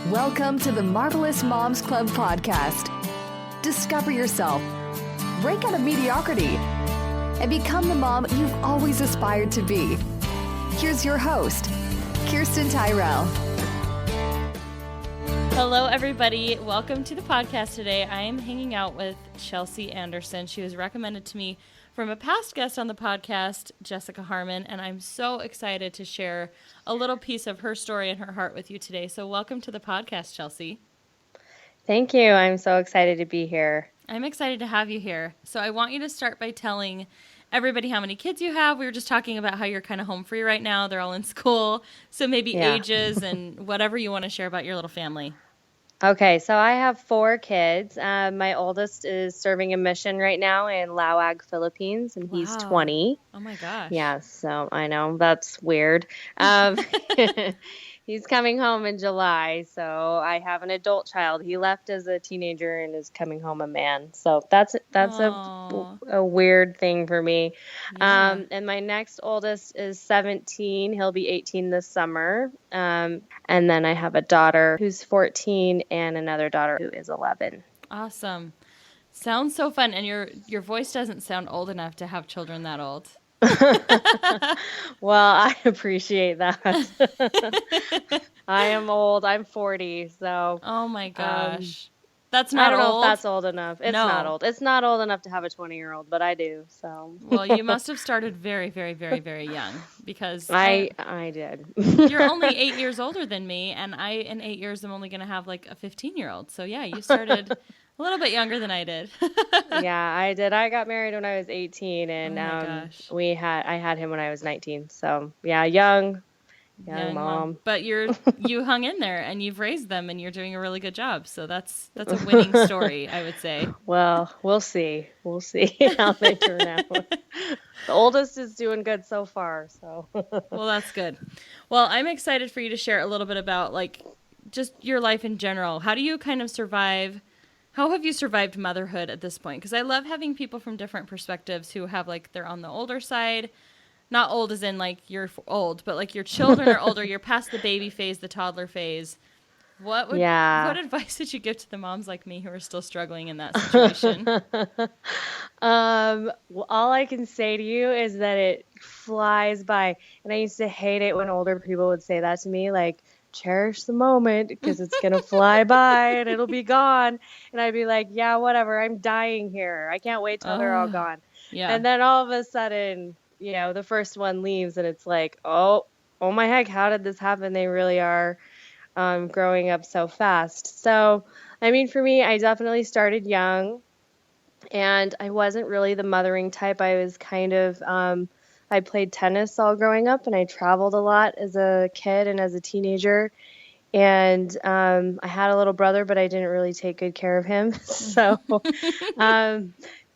Welcome to the Marvelous Moms Club podcast. Discover yourself, break out of mediocrity, and become the mom you've always aspired to be. Here's your host, Kirsten Tyrell. Hello, everybody. Welcome to the podcast today. I am hanging out with Chelsea Andersen. She was recommended to me from a past guest on the podcast, Jessica Harmon, and I'm so excited to share a little piece of her story and her heart with you today. So welcome to the podcast, Chelsea. Thank you. I'm so excited to be here. I'm excited to have you here. So I want you to start by telling everybody how many kids you have. We were just talking about how you're kind of home free right now. They're all in school. So maybe ages and whatever you want to share about your little family. Okay, so I have 4 kids. My oldest is serving a mission right now in Lauag, Philippines, and he's 20. Oh my gosh. Yeah, so I know that's weird. He's coming home in July, so I have an adult child. He left as a teenager and is coming home a man. So that's a weird thing for me. Yeah. And my next oldest is 17. He'll be 18 this summer. And then I have a daughter who's 14 and another daughter who is 11. Awesome. Sounds so fun. And your voice doesn't sound old enough to have children that old. Well, I appreciate that. I am old. I'm 40, so. Oh my gosh. That's not I don't old. know if that's old enough. It's No. not old. It's not old enough to have a 20-year-old, but I do, so. Well, you must have started very, very, very, very young because I did. you're only 8 years older than me, and I, in 8 years, am only going to have like a 15-year-old. So yeah, you started a little bit younger than I did. Yeah, I did. I got married when I was 18, and Oh my gosh. I had him when I was 19. So yeah, young mom. But you hung in there and you've raised them and you're doing a really good job. So that's a winning story, I would say. Well, we'll see. We'll see how they turn out. The oldest is doing good so far. So. Well, that's good. Well, I'm excited for you to share a little bit about like just your life in general. How do you kind of survive? How have you survived motherhood at this point? Because I love having people from different perspectives who have like they're on the older side. Not old as in like you're old, but like your children are older. You're past the baby phase, the toddler phase. What advice would you give to the moms like me who are still struggling in that situation? Well, all I can say to you is that it flies by. And I used to hate it when older people would say that to me, like, cherish the moment because it's going to fly by and it'll be gone. And I'd be like, yeah, whatever. I'm dying here. I can't wait till they're all gone. Yeah. And then all of a sudden, the first one leaves and it's like, oh my heck, how did this happen? They really are growing up so fast. So, I mean, for me, I definitely started young and I wasn't really the mothering type. I was kind of, I played tennis all growing up and I traveled a lot as a kid and as a teenager. And I had a little brother, but I didn't really take good care of him. So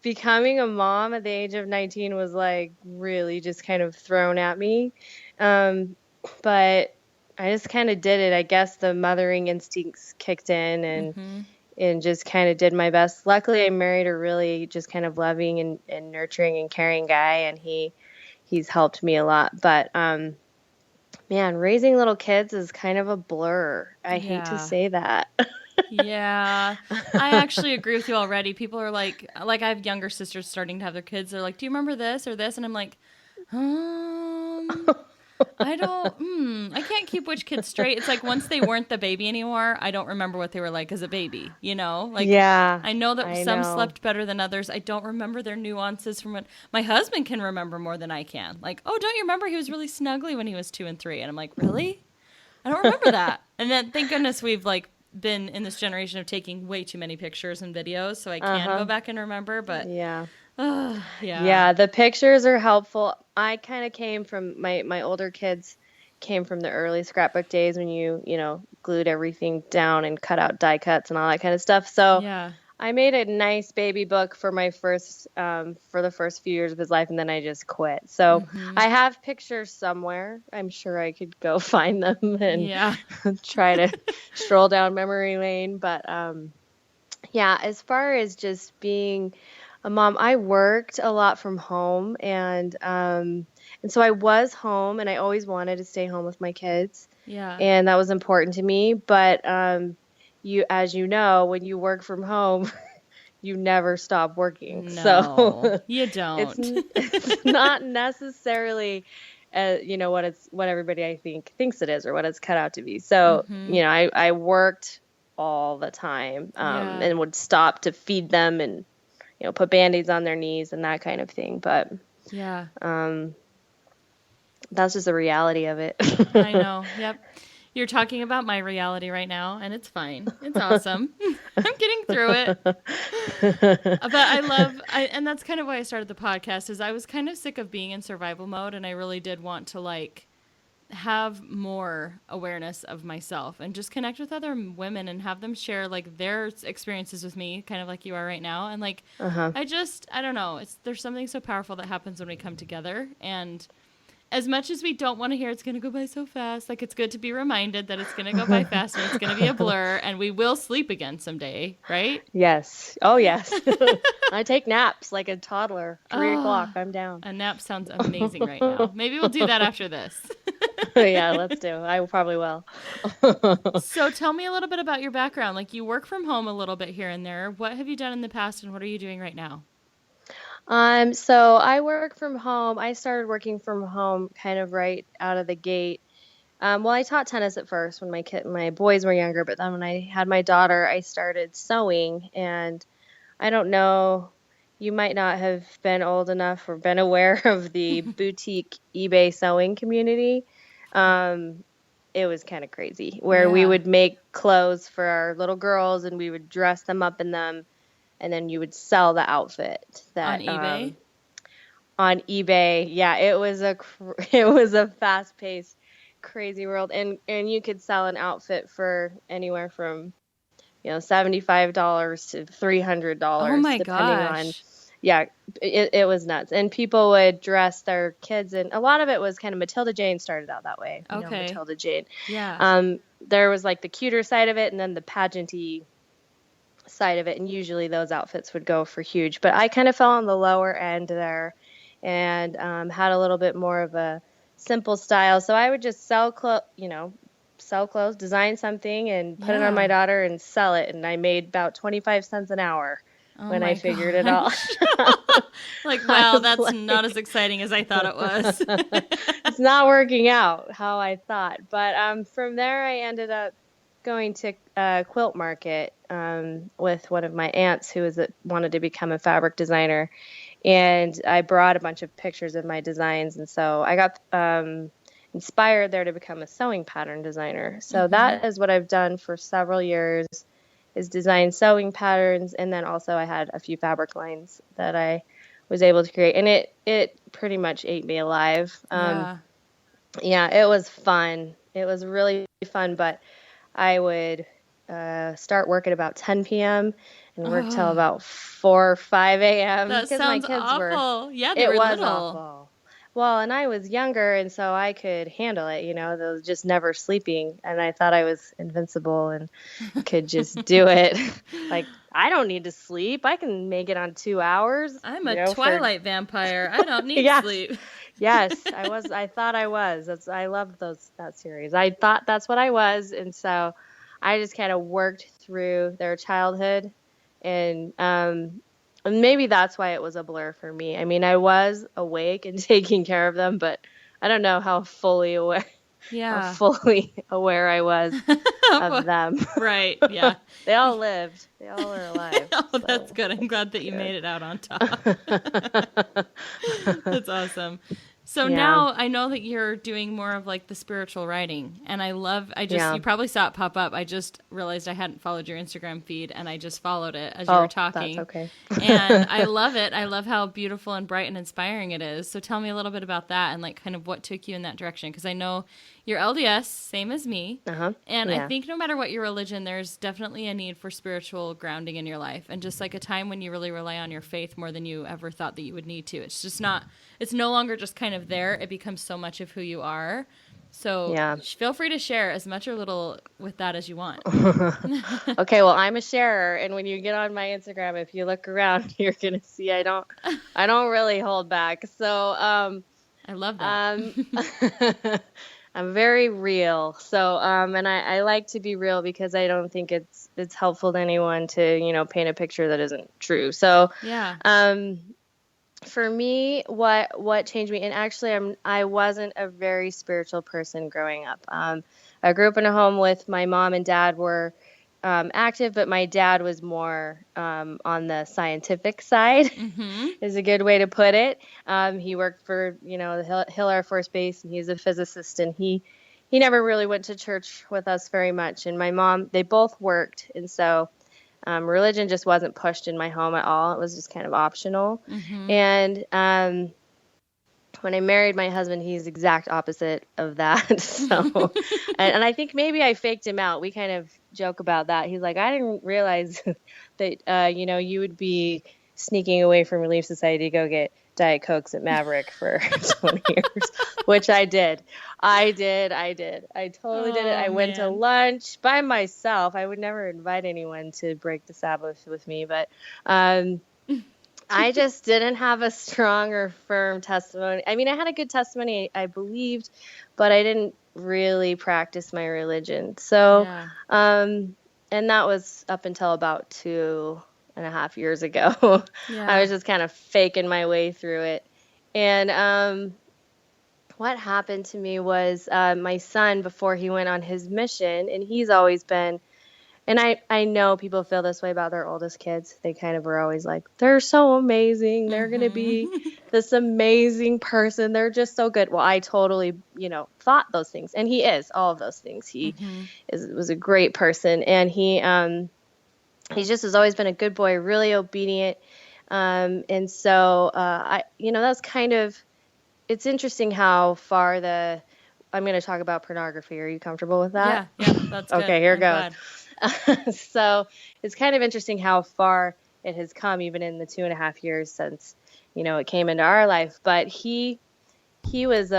becoming a mom at the age of 19 was like really just kind of thrown at me. But I just kind of did it. I guess the mothering instincts kicked in and just kind of did my best. Luckily, I married a really just kind of loving and nurturing and caring guy, and he's helped me a lot. But man, raising little kids is kind of a blur. I hate to say that. Yeah, I actually agree with you already. People are like I have younger sisters starting to have their kids. They're like, do you remember this or this? And I'm like, I don't, I can't keep which kids straight. It's like once they weren't the baby anymore, I don't remember what they were like as a baby, Like, yeah, I know that some slept better than others. I don't remember their nuances from what my husband can remember more than I can. Like, oh, don't you remember he was really snuggly when he was 2 and 3? And I'm like, really? I don't remember that. And then thank goodness we've like been in this generation of taking way too many pictures and videos, so I can go back and remember. But yeah, the pictures are helpful. I kind of came from my older kids came from the early scrapbook days when you glued everything down and cut out die cuts and all that kind of stuff. So yeah. I made a nice baby book for my first, for the first few years of his life, and then I just quit. So I have pictures somewhere. I'm sure I could go find them and try to stroll down memory lane. But as far as just being a mom, I worked a lot from home, and so I was home, and I always wanted to stay home with my kids. Yeah. And that was important to me. But as you know, when you work from home, you never stop working. No, So you it's don't. it's not necessarily what everybody I think thinks it is or what it's cut out to be. So, I worked all the time, Yeah. and would stop to feed them and, put Band-Aids on their knees and that kind of thing. But Yeah. that's just the reality of it. I know. Yep. You're talking about my reality right now, and it's fine. It's awesome. I'm getting through it. But and that's kind of why I started the podcast, is I was kind of sick of being in survival mode, and I really did want to like have more awareness of myself and just connect with other women and have them share like their experiences with me, kind of like you are right now. And like, I don't know, there's something so powerful that happens when we come together. And as much as we don't want to hear it's going to go by so fast, like it's good to be reminded that it's going to go by fast and it's going to be a blur and we will sleep again someday, right? Yes. Oh, yes. I take naps like a toddler. 3 o'clock, I'm down. A nap sounds amazing right now. Maybe we'll do that after this. Yeah, let's do. I probably will. So tell me a little bit about your background. Like, you work from home a little bit here and there. What have you done in the past and what are you doing right now? So I work from home. I started working from home kind of right out of the gate. Well, I taught tennis at first when my boys were younger, but then when I had my daughter, I started sewing. And I don't know, you might not have been old enough or been aware of the boutique eBay sewing community. It was kind of crazy where we would make clothes for our little girls and we would dress them up in them. And then you would sell the outfit On eBay? On eBay. Yeah, it was a fast-paced, crazy world. And you could sell an outfit for anywhere from, $75 to $300. Oh my depending gosh. on. Yeah, it was nuts. And people would dress their kids in. A lot of it was kind of Matilda Jane started out that way. Okay. Matilda Jane. Yeah. There was like the cuter side of it and then the pageanty side of it, and usually those outfits would go for huge, but I kind of fell on the lower end there and had a little bit more of a simple style. So I would just sell clothes, design something and put it on my daughter and sell it, and I made about 25 cents an hour when I figured it all. Like, wow, that's not as exciting as I thought it was. It's not working out how I thought, but from there I ended up going to a quilt market with one of my aunts who wanted to become a fabric designer, and I brought a bunch of pictures of my designs, and so I got inspired there to become a sewing pattern designer. So that is what I've done for several years, is design sewing patterns, and then also I had a few fabric lines that I was able to create, and it pretty much ate me alive. Yeah, it was fun. It was really fun, but I would start work at about 10 p.m. and work till about 4 or 5 a.m. That because sounds my kids awful. Yeah, they were was little. awful. Well, and I was younger, and so I could handle it, they was just never sleeping, and I thought I was invincible and could just do it. Like, I don't need to sleep. I can make it on 2 hours. I'm a Twilight vampire. I don't need sleep. Yes, I was. I thought I was. I loved that series. I thought that's what I was, and so I just kind of worked through their childhood, and maybe that's why it was a blur for me. I mean, I was awake and taking care of them, but I don't know how fully aware I was of them. Right. Yeah. They all lived. They all are alive. Oh, that's good. I'm glad that you made it out on top. That's awesome. So now I know that you're doing more of like the spiritual writing, and you probably saw it pop up. I just realized I hadn't followed your Instagram feed, and I just followed it as you were talking. That's okay. And I love it. I love how beautiful and bright and inspiring it is. So tell me a little bit about that and like kind of what took you in that direction. Because I know you're LDS, same as me. And I think no matter what your religion, there's definitely a need for spiritual grounding in your life, and just like a time when you really rely on your faith more than you ever thought that you would need to. It's just it's no longer just kind of there. It becomes so much of who you are. So feel free to share as much or little with that as you want. Okay, well, I'm a sharer, and when you get on my Instagram, if you look around, you're gonna see I don't really hold back. So I love that. I'm very real. So, and I like to be real because I don't think it's helpful to anyone to, paint a picture that isn't true. So, Yeah. for me, what changed me, and actually I wasn't a very spiritual person growing up. I grew up in a home with my mom and dad were active, but my dad was more on the scientific side, Mm-hmm. is a good way to put it. He worked for, the Hill Air Force Base, and he's a physicist, and he never really went to church with us very much. And my mom, they both worked, and so religion just wasn't pushed in my home at all. It was just kind of optional. Mm-hmm. And when I married my husband, he's exact opposite of that. So, and I think maybe I faked him out. We kind of joke about that. He's like, I didn't realize that, you would be sneaking away from Relief Society to go get Diet Cokes at Maverick for 20 years, which I did. I totally did it. I went to Man. lunch by myself. I would never invite anyone to break the Sabbath with me, but I just didn't have a strong or firm testimony. I mean, I had a good testimony, I believed, but I didn't really practice my religion. So, Yeah. and that was up until about 2.5 years ago. Yeah. I was just kind of faking my way through it. And what happened to me was my son, before he went on his mission, and he's always been, and I know people feel this way about their oldest kids. They kind of are always like, they're so amazing. They're going to be Mm-hmm. this amazing person. They're just so good. Well, I totally, thought those things. And he is all of those things. He was a great person. And he just has always been a good boy, really obedient. And so, that's kind of, it's interesting how far I'm going to talk about pornography. Are you comfortable with that? Yeah, that's good. Okay, here I'm goes. glad. So it's kind of interesting how far it has come, even in the 2.5 years since, it came into our life. But he was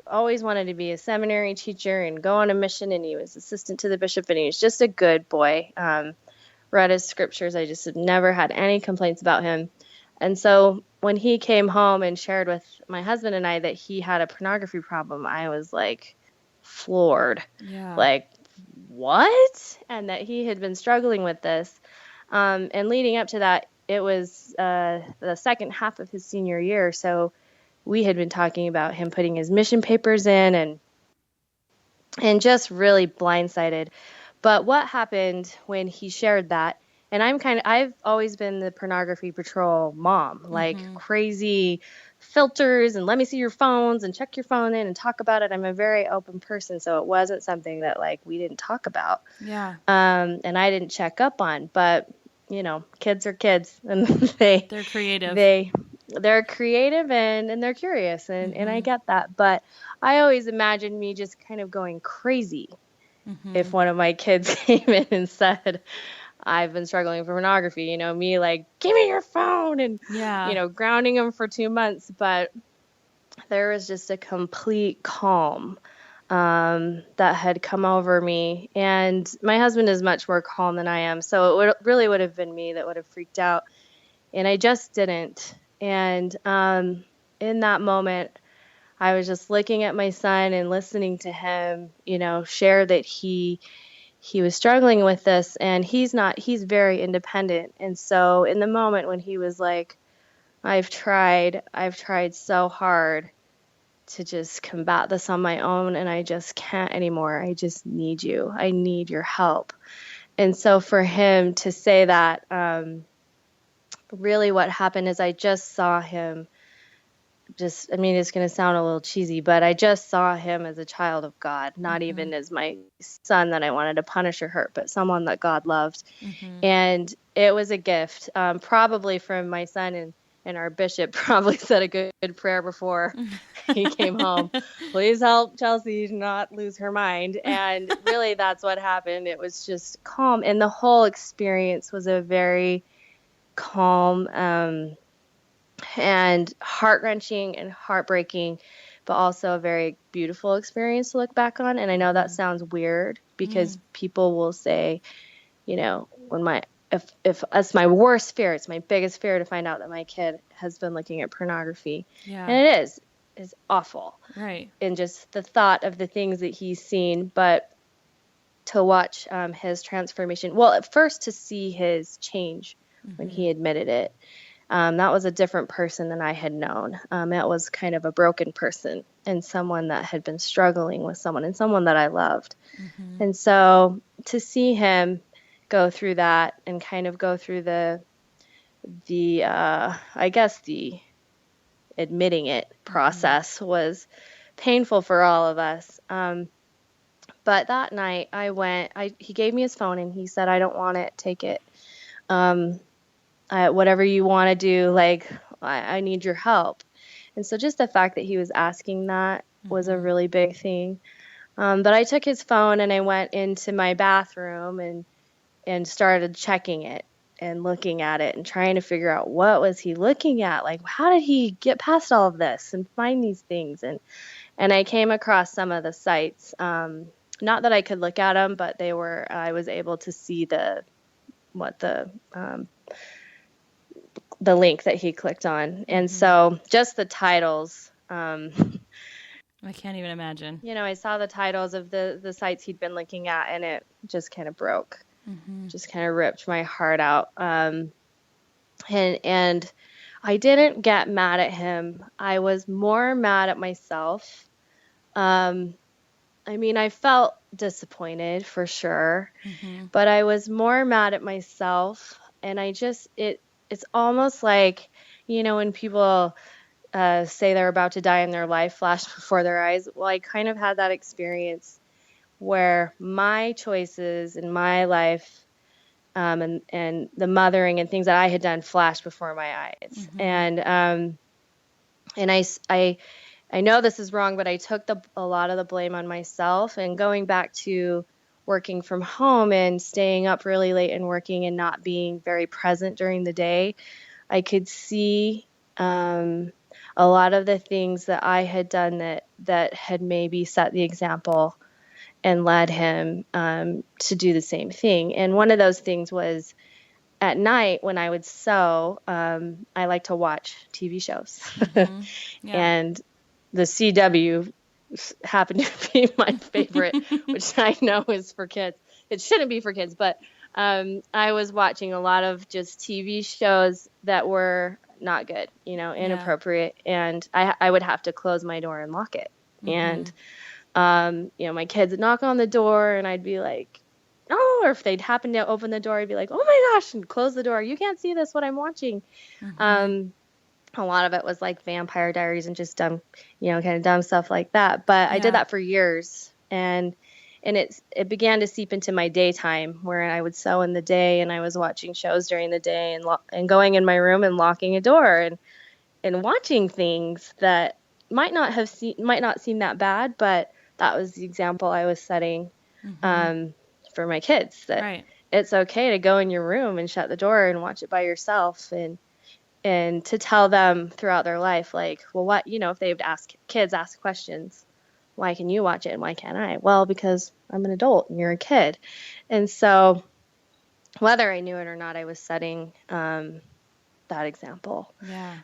always wanted to be a seminary teacher and go on a mission, and he was assistant to the bishop, and he was just a good boy. Read his scriptures. I just had never had any complaints about him. And so when he came home and shared with my husband and I that he had a pornography problem, I was like floored. Yeah. Like, what? And that he had been struggling with this. And leading up to that, it was the second half of his senior year. So we had been talking about him putting his mission papers in and just really blindsided. But what happened when he shared that? And I've always been the pornography patrol mom, like crazy filters and let me see your phones and check your phone in and talk about it. I'm a very open person, so it wasn't something that like we didn't talk about. Yeah. And I didn't check up on, but kids are kids, and They're creative. They're creative and they're curious, and I get that. But I always imagined me just kind of going crazy if one of my kids came in and said, I've been struggling with pornography, me like, give me your phone, and, grounding them for 2 months. But there was just a complete calm that had come over me. And my husband is much more calm than I am. So it really would have been me that would have freaked out. And I just didn't. And in that moment, I was just looking at my son and listening to him, share that he was struggling with this, and he's very independent. And so in the moment when he was like, I've tried so hard to just combat this on my own, and I just can't anymore. I just need you. I need your help. And so for him to say that, really what happened is I just saw him it's going to sound a little cheesy, but I just saw him as a child of God, not even as my son that I wanted to punish or hurt, but someone that God loved. And it was a gift, probably from my son, and our bishop probably said a good prayer before he came home. Please help Chelsea not lose her mind. And really that's what happened. It was just calm. And the whole experience was a very calm, and heart-wrenching and heartbreaking, but also a very beautiful experience to look back on. And I know that sounds weird because people will say, if that's my worst fear, it's my biggest fear to find out that my kid has been looking at pornography. Yeah. And it is. is awful. Right. And just the thought of the things that he's seen, but to watch his transformation. Well, at first to see his change when he admitted it. That was a different person than I had known. It was kind of a broken person and someone that had been struggling with someone and someone that I loved. And so to see him go through that and kind of go through the I guess the admitting it process was painful for all of us. But that night he gave me his phone and he said, I don't want it, take it. Whatever you want to do, like, I need your help. And so just the fact that he was asking that was a really big thing. But I took his phone and I went into my bathroom and started checking it and looking at it and trying to figure out what was he looking at? Like, how did he get past all of this and find these things? And I came across some of the sites, not that I could look at them, but I was able to see the link that he clicked on. And so just the titles, I can't even imagine. I saw the titles of the sites he'd been looking at and it just kind of broke, just kind of ripped my heart out. And I didn't get mad at him. I was more mad at myself. I felt disappointed for sure, but I was more mad at myself. And it's almost like, when people say they're about to die and their life flashed before their eyes. Well, I kind of had that experience where my choices in my life and the mothering and things that I had done flashed before my eyes. And I know this is wrong, but I took a lot of the blame on myself. And going back to working from home and staying up really late and working and not being very present during the day, I could see a lot of the things that I had done that had maybe set the example and led him to do the same thing. And one of those things was at night when I would sew, I like to watch TV shows. And the CW happened to be my favorite, which I know is for kids. It shouldn't be for kids, but I was watching a lot of just TV shows that were not good, inappropriate. And I would have to close my door and lock it. And, my kids would knock on the door and I'd be like, oh, or if they'd happen to open the door, I'd be like, oh my gosh, and close the door. You can't see this, what I'm watching. A lot of it was like Vampire Diaries and just dumb, kind of dumb stuff like that. But I did that for years. And it began to seep into my daytime where I would sew in the day and I was watching shows during the day and going in my room and locking a door and watching things that might not seem that bad, but that was the example I was setting for my kids, that it's okay to go in your room and shut the door and watch it by yourself, and to tell them throughout their life, like, well, what, if they would ask questions, why can you watch it and why can't I? Well, because I'm an adult and you're a kid. And so whether I knew it or not, I was setting that example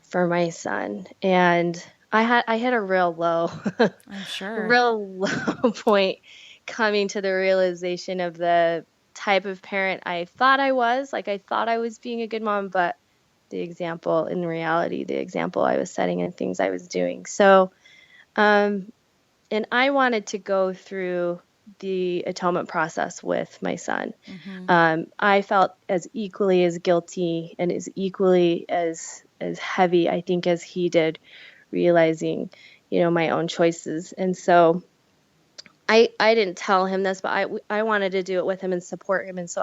for my son. And I hit a real low, I'm sure, real low point coming to the realization of the type of parent I thought I was. Like, I thought I was being a good mom, but the example I was setting and things I was doing. So, and I wanted to go through the atonement process with my son. I felt as equally as guilty and as equally as heavy, I think, as he did, realizing, my own choices. And so I didn't tell him this, but I wanted to do it with him and support him. And so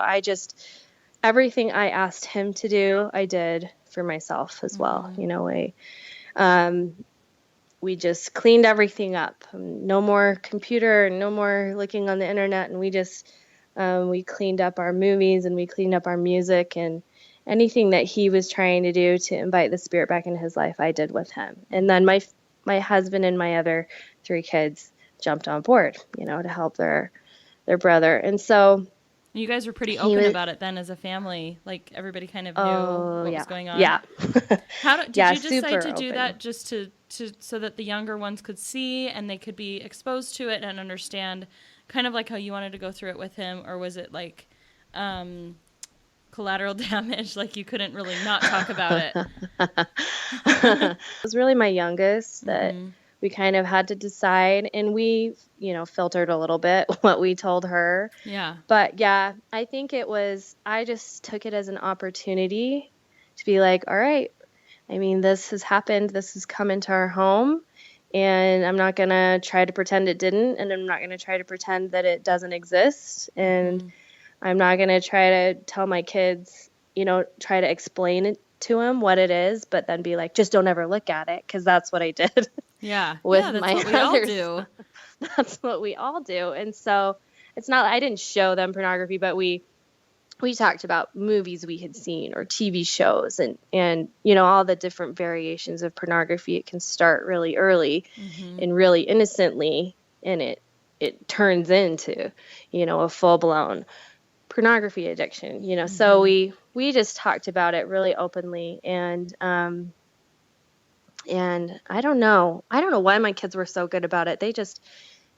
everything I asked him to do, I did for myself as well. We just cleaned everything up. No more computer, no more looking on the internet. And we just, we cleaned up our movies and we cleaned up our music, and anything that he was trying to do to invite the spirit back into his life, I did with him. And then my husband and my other 3 kids jumped on board, to help their brother. And so You guys were pretty He open was, about it then as a family. Like everybody kind of knew oh what yeah, was going on. yeah, Did yeah, you decide super to do open. that just to so that the younger ones could see and they could be exposed to it and understand kind of like how you wanted to go through it with him, or was it like collateral damage, like you couldn't really not talk about it? It was really my youngest that Mm-hmm. we kind of had to decide, and we, filtered a little bit what we told her. Yeah. But yeah, I think I just took it as an opportunity to be like, all right, I mean, this has happened, this has come into our home, and I'm not going to try to pretend it didn't, and I'm not going to try to pretend that it doesn't exist, and I'm not going to try to tell my kids, try to explain it to them what it is, but then be like, just don't ever look at it, because that's what I did Yeah. with Yeah, that's my what we all others. do. That's what we all do. And so it's not, I didn't show them pornography, but we talked about movies we had seen or TV shows and all the different variations of pornography. It can start really early and really innocently, and it turns into, a full-blown pornography addiction, so we just talked about it really openly. And I don't know why my kids were so good about it.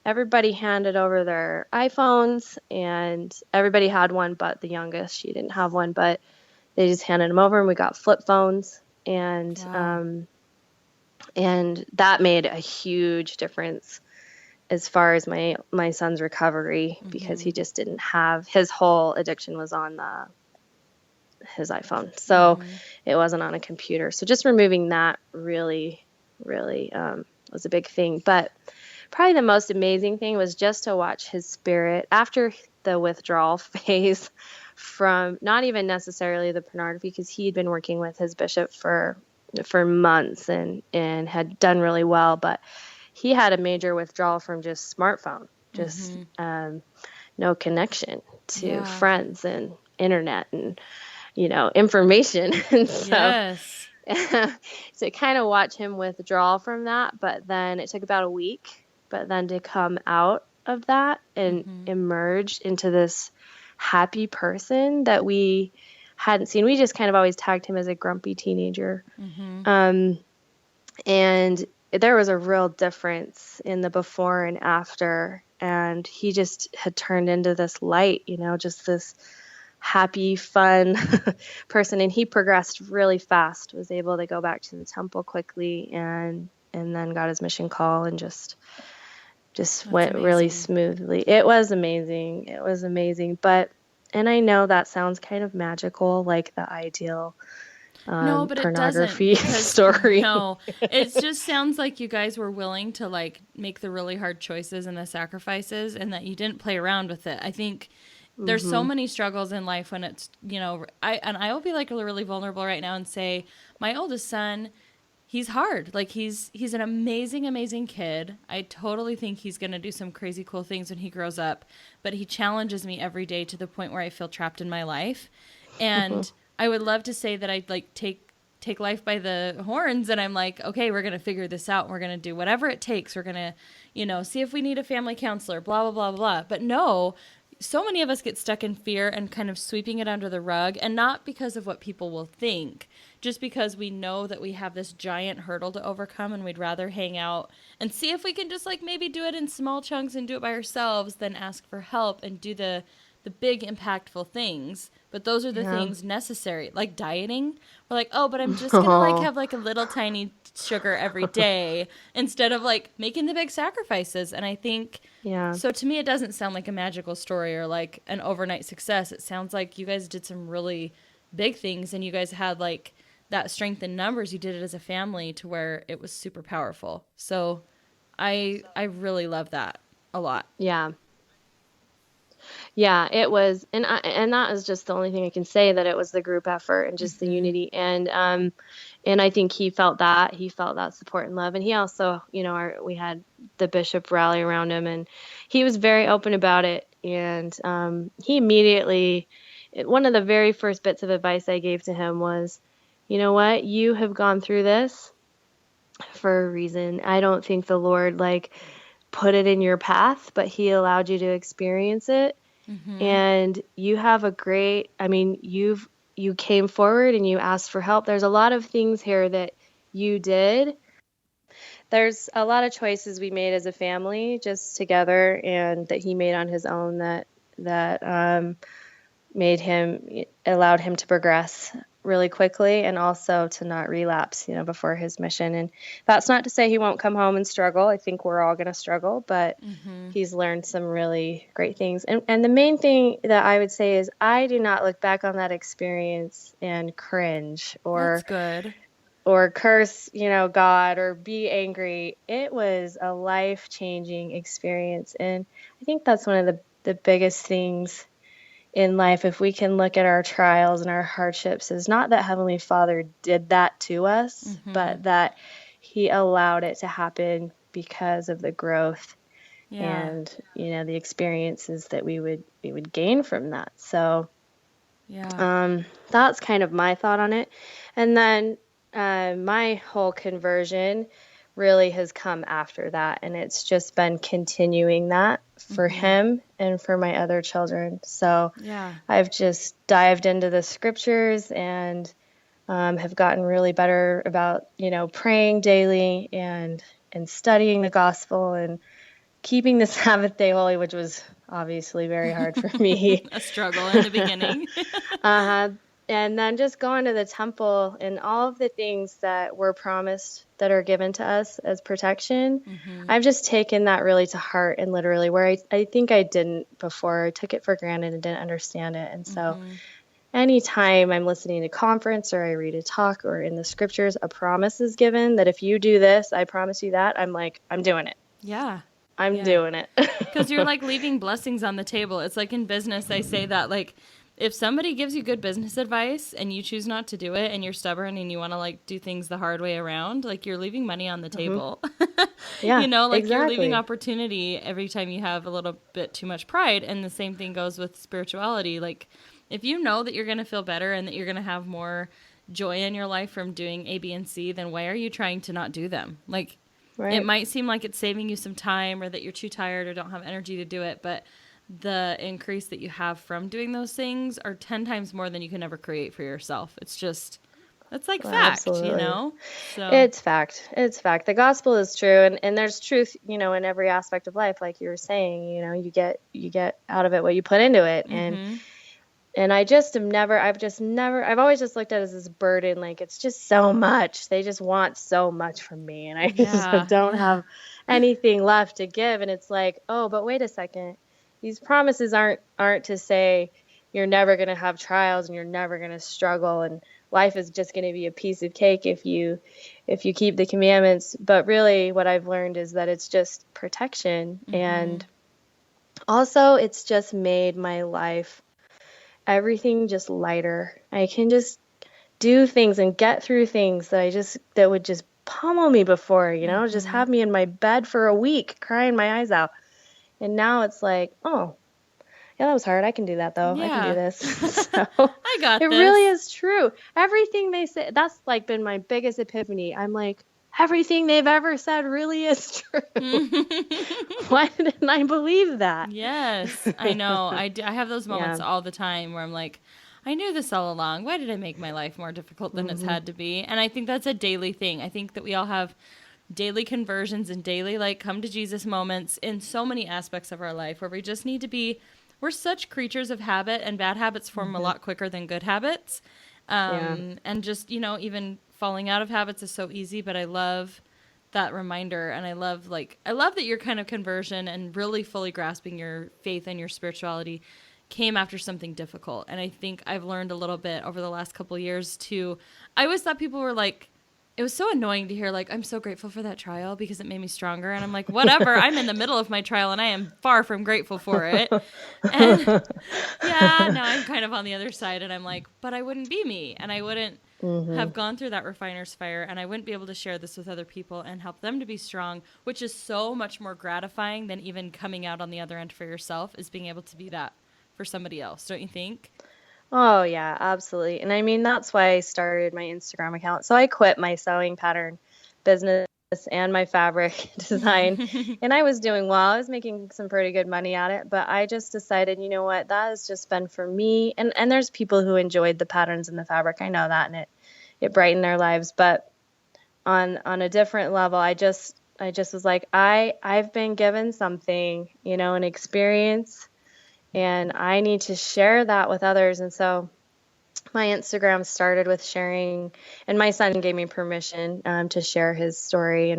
Everybody handed over their iPhones, and everybody had one but the youngest. She didn't have one, but they just handed them over, and we got flip phones. And Wow. and that made a huge difference as far as my son's recovery, because he just didn't have, his whole addiction was on his iPhone. So it wasn't on a computer. So just removing that really, really was a big thing. But probably the most amazing thing was just to watch his spirit after the withdrawal phase from not even necessarily the pornography, because he'd been working with his bishop for months and had done really well. But he had a major withdrawal from just smartphone, just no connection to friends and internet and information. And so, Yes. to kind of watch him withdraw from that, but then it took about a week, but then to come out of that and emerge into this happy person that we hadn't seen. We just kind of always tagged him as a grumpy teenager. And there was a real difference in the before and after, and he just had turned into this light, just this happy, fun person. And he progressed really fast, was able to go back to the temple quickly, and then got his mission call, and just went really smoothly. It was amazing. It was amazing. And I know that sounds kind of magical, like the ideal No, but pornography it doesn't, because, story. No, it just sounds like you guys were willing to like make the really hard choices and the sacrifices, and that you didn't play around with it. I think there's so many struggles in life when it's, I will be like really vulnerable right now and say my oldest son, he's hard. Like he's an amazing, amazing kid. I totally think he's going to do some crazy cool things when he grows up, but he challenges me every day to the point where I feel trapped in my life. And I would love to say that I'd like take life by the horns, and I'm like, okay, we're going to figure this out. We're going to do whatever it takes. We're going to, see if we need a family counselor, blah, blah, blah, blah. But no, so many of us get stuck in fear and kind of sweeping it under the rug, and not because of what people will think, just because we know that we have this giant hurdle to overcome, and we'd rather hang out and see if we can just like maybe do it in small chunks and do it by ourselves than ask for help and do the big impactful things. But those are the things necessary, like dieting. We're like, oh, but I'm just gonna like have like a little tiny sugar every day instead of like making the big sacrifices. And I think, so to me, it doesn't sound like a magical story or like an overnight success. It sounds like you guys did some really big things, and you guys had like that strength in numbers. You did it as a family to where it was super powerful. So I really love that a lot. Yeah, it was, and that is just the only thing I can say, that it was the group effort and just the unity, and I think he felt that support and love, and he also, we had the bishop rally around him, and he was very open about it, and he immediately, one of the very first bits of advice I gave to him was, you know what, you have gone through this for a reason. I don't think the Lord like put it in your path, but he allowed you to experience it. and you have you came forward and you asked for help. There's a lot of things here that you did. There's a lot of choices we made as a family just together, and that he made on his own that allowed him to progress really quickly, and also to not relapse, before his mission. And that's not to say he won't come home and struggle. I think we're all going to struggle, but he's learned some really great things. And the main thing that I would say is I do not look back on that experience and cringe That's good. or curse, God, or be angry. It was a life-changing experience. And I think that's one of the biggest things in life, if we can look at our trials and our hardships, is not that Heavenly Father did that to us, but that he allowed it to happen because of the growth and, the experiences that we would gain from that. So that's kind of my thought on it. And then my whole conversion really has come after that, and it's just been continuing that for him and for my other children. So I've just dived into the scriptures and have gotten really better about praying daily and studying the gospel and keeping the Sabbath day holy, which was obviously very hard for me. A struggle in the beginning. And then just going to the temple and all of the things that were promised that are given to us as protection. I've just taken that really to heart, and literally where I think I didn't before. I took it for granted and didn't understand it. And so anytime I'm listening to conference or I read a talk or in the scriptures, a promise is given that if you do this, I promise you that, I'm like, I'm doing it. Yeah. I'm doing it. Because you're like leaving blessings on the table. It's like in business, they say that like, if somebody gives you good business advice and you choose not to do it and you're stubborn and you want to like do things the hard way around, like you're leaving money on the table. You're leaving opportunity every time you have a little bit too much pride. And the same thing goes with spirituality. Like if you know that you're going to feel better and that you're going to have more joy in your life from doing A, B, and C, then why are you trying to not do them? Like it might seem like it's saving you some time or that you're too tired or don't have energy to do it, but the increase that you have from doing those things are 10 times more than you can ever create for yourself. It's like fact, absolutely. So It's fact. The gospel is true. And there's truth, in every aspect of life. Like you were saying, you get out of it what you put into it. And I've always just looked at it as this burden. Like it's just so much. They just want so much from me. And I just don't have anything left to give. And it's like, oh, but wait a second. These promises aren't to say you're never going to have trials and you're never going to struggle and life is just going to be a piece of cake if you keep the commandments. But really what I've learned is that it's just protection. And also it's just made my life, everything just lighter. I can just do things and get through things that would just pummel me before, just have me in my bed for a week crying my eyes out. And now it's like, oh, yeah, that was hard. I can do that, though. I can do this. So I got this. It really is true. Everything they say, that's like been my biggest epiphany. I'm like, everything they've ever said really is true. Why didn't I believe that? Yes, I know. I have those moments all the time where I'm like, I knew this all along. Why did I make my life more difficult than it's had to be? And I think that's a daily thing. I think that we all have daily conversions and daily like come to Jesus moments in so many aspects of our life where we just need to be, we're such creatures of habit, and bad habits form a lot quicker than good habits. And just, even falling out of habits is so easy, but I love that reminder. And I love that your kind of conversion and really fully grasping your faith and your spirituality came after something difficult. And I think I've learned a little bit over the last couple of years too. I always thought people were like, it was so annoying to hear, like, I'm so grateful for that trial because it made me stronger. And I'm like, whatever, I'm in the middle of my trial and I am far from grateful for it. And now I'm kind of on the other side and I'm like, but I wouldn't be me. And I wouldn't have gone through that refiner's fire. And I wouldn't be able to share this with other people and help them to be strong, which is so much more gratifying than even coming out on the other end for yourself, is being able to be that for somebody else. Don't you think? Oh, yeah, absolutely. And I mean, that's why I started my Instagram account. So I quit my sewing pattern business and my fabric design. And I was doing well. I was making some pretty good money at it, but I just decided, you know what, that has just been for me. And there's people who enjoyed the patterns and the fabric. I know that, and it brightened their lives. But on a different level, I just was like, I've been given something, an experience, and I need to share that with others. And so my Instagram started with sharing, and my son gave me permission to share his story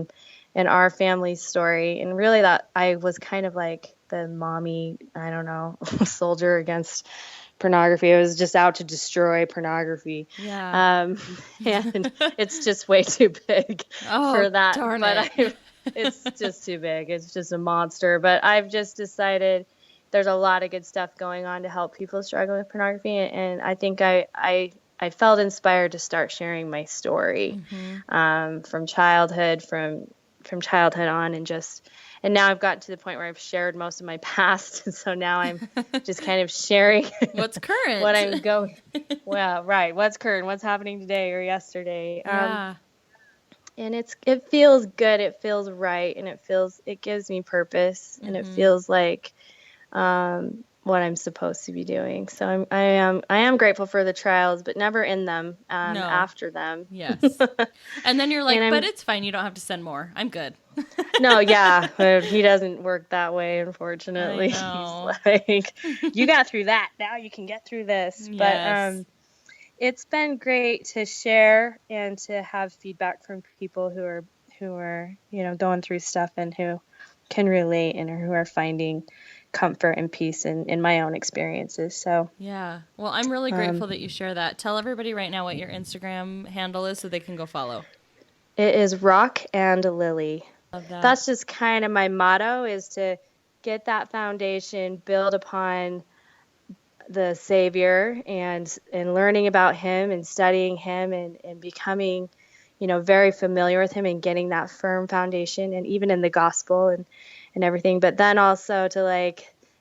and our family's story. And really, that I was kind of like the mommy, I don't know, soldier against pornography. I was just out to destroy pornography. Yeah. And it's just way too big for that. Darn but it. It's just too big. It's just a monster. But I've just decided there's a lot of good stuff going on to help people struggling with pornography. And I think I felt inspired to start sharing my story from childhood, from childhood on, and now I've gotten to the point where I've shared most of my past. And so now I'm just kind of sharing what's current, what I'm going. Well, right. What's current, what's happening today or yesterday. Yeah. And it feels good. It feels right. And it gives me purpose, and it feels like, what I'm supposed to be doing. So I am grateful for the trials, but never in them, No. after them. Yes. And then you're like, but it's fine. You don't have to send more. I'm good. No, yeah. But he doesn't work that way, unfortunately. He's like, you got through that. Now you can get through this. Yes. But, it's been great to share and to have feedback from people who are, going through stuff and who can relate and who are finding comfort and peace in my own experiences. So yeah. Well, I'm really grateful that you share that. Tell everybody right now what your Instagram handle is so they can go follow. It is Rock and Lily. Love that. That's just kind of my motto, is to get that foundation, build upon the Savior and learning about him and studying him and becoming, very familiar with him and getting that firm foundation, and even in the gospel and everything. But then also to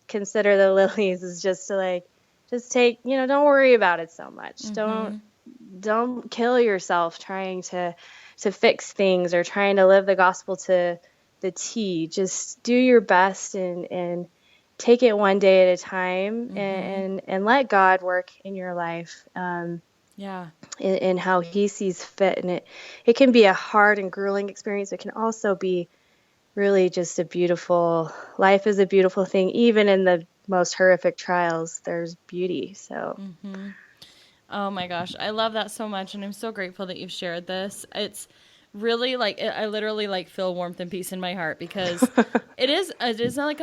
consider the lilies is just to just take, don't worry about it so much. Don't kill yourself trying to fix things or trying to live the gospel to the T. Just do your best and take it one day at a time, and let God work in your life. In how he sees fit. And it can be a hard and grueling experience. It can also be really just life is a beautiful thing. Even in the most horrific trials, there's beauty. So. Oh my gosh. I love that so much. And I'm so grateful that you've shared this. It's really I literally feel warmth and peace in my heart, because it is like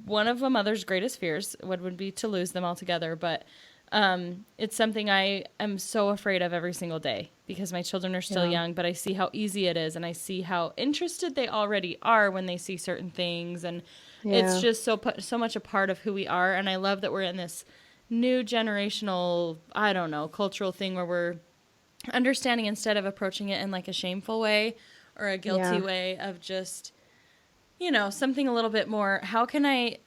one of a mother's greatest fears would be to lose them altogether. But it's something I am so afraid of every single day, because my children are still young, but I see how easy it is, and I see how interested they already are when they see certain things, and it's just so much a part of who we are. And I love that we're in this new generational, I don't know, cultural thing where we're understanding, instead of approaching it in a shameful way or a guilty way, of just, something a little bit more. How can I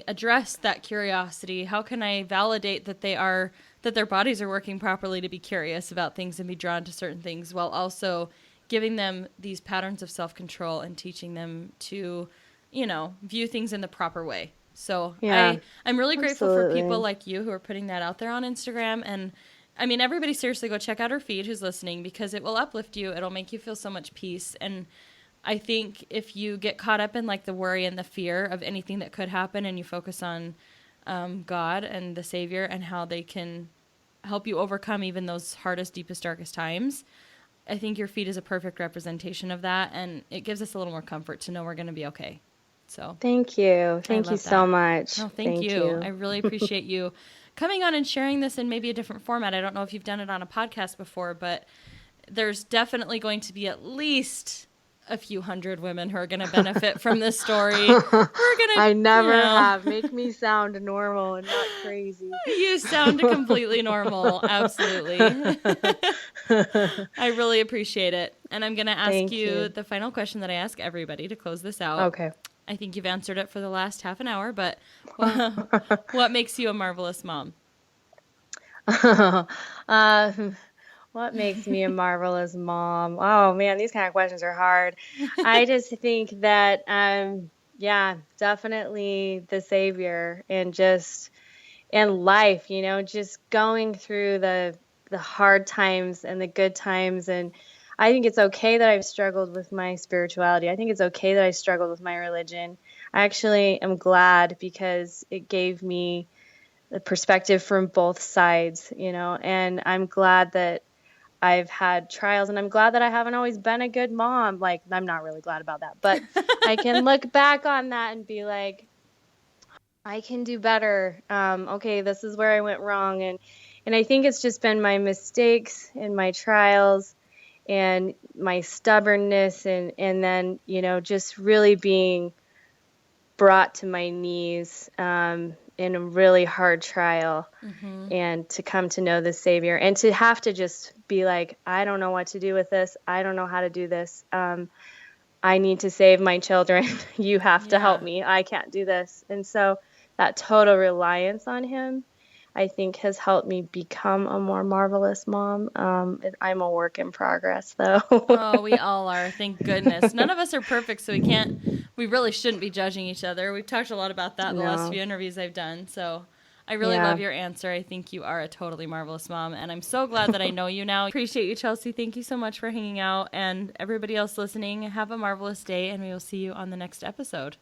address that curiosity? How can I validate that their bodies are working properly to be curious about things and be drawn to certain things, while also giving them these patterns of self-control and teaching them to, view things in the proper way. So I'm really grateful for people like you who are putting that out there on Instagram. And I mean, everybody seriously go check out her feed who's listening, because it will uplift you. It'll make you feel so much peace. And I think if you get caught up in the worry and the fear of anything that could happen, and you focus on God and the Savior and how they can help you overcome even those hardest, deepest, darkest times, I think your feed is a perfect representation of that. And it gives us a little more comfort to know we're going to be okay. So thank you. Thank you so much. No, thank you. I really appreciate you coming on and sharing this in maybe a different format. I don't know if you've done it on a podcast before, but there's definitely going to be at least a few hundred women who are going to benefit from this story. I never have. Make me sound normal and not crazy. You sound completely normal. Absolutely. I really appreciate it. And I'm going to ask you the final question that I ask everybody to close this out. Okay. I think you've answered it for the last half an hour, but what makes you a marvelous mom? What makes me a marvelous mom? Oh man, these kind of questions are hard. I just think that, yeah, definitely the savior and just in life, just going through the hard times and the good times. And I think it's okay that I've struggled with my spirituality. I think it's okay that I struggled with my religion. I actually am glad because it gave me the perspective from both sides, and I'm glad that I've had trials, and I'm glad that I haven't always been a good mom. Like, I'm not really glad about that, but I can look back on that and be like, I can do better. Okay, this is where I went wrong. And I think it's just been my mistakes and my trials and my stubbornness and then, just really being brought to my knees in a really hard trial and to come to know the Savior and to have to just be like, I don't know what to do with this. I don't know how to do this. I need to save my children. You have to help me. I can't do this. And so that total reliance on him, I think, has helped me become a more marvelous mom. I'm a work in progress, though. Oh, we all are. Thank goodness. None of us are perfect, so we really shouldn't be judging each other. We've talked a lot about that in the last few interviews I've done. So I really love your answer. I think you are a totally marvelous mom, and I'm so glad that I know you now. Appreciate you, Chelsea. Thank you so much for hanging out. And everybody else listening, have a marvelous day, and we will see you on the next episode.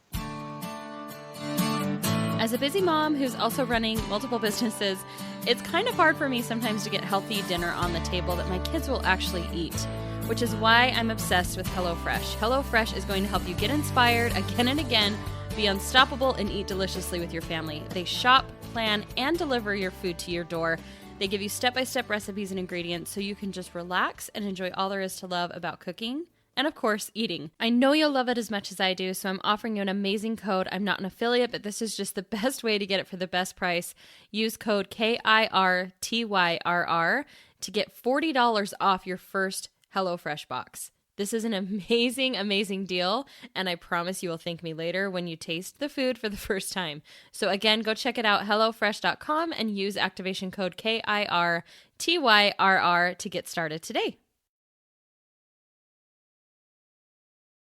As a busy mom who's also running multiple businesses, it's kind of hard for me sometimes to get healthy dinner on the table that my kids will actually eat, which is why I'm obsessed with HelloFresh. HelloFresh is going to help you get inspired again and again, be unstoppable, and eat deliciously with your family. They shop, plan, and deliver your food to your door. They give you step-by-step recipes and ingredients so you can just relax and enjoy all there is to love about cooking. And of course, eating. I know you'll love it as much as I do, so I'm offering you an amazing code. I'm not an affiliate, but this is just the best way to get it for the best price. Use code KIRTYRR to get $40 off your first HelloFresh box. This is an amazing, amazing deal, and I promise you will thank me later when you taste the food for the first time. So again, go check it out, HelloFresh.com, and use activation code KIRTYRR to get started today.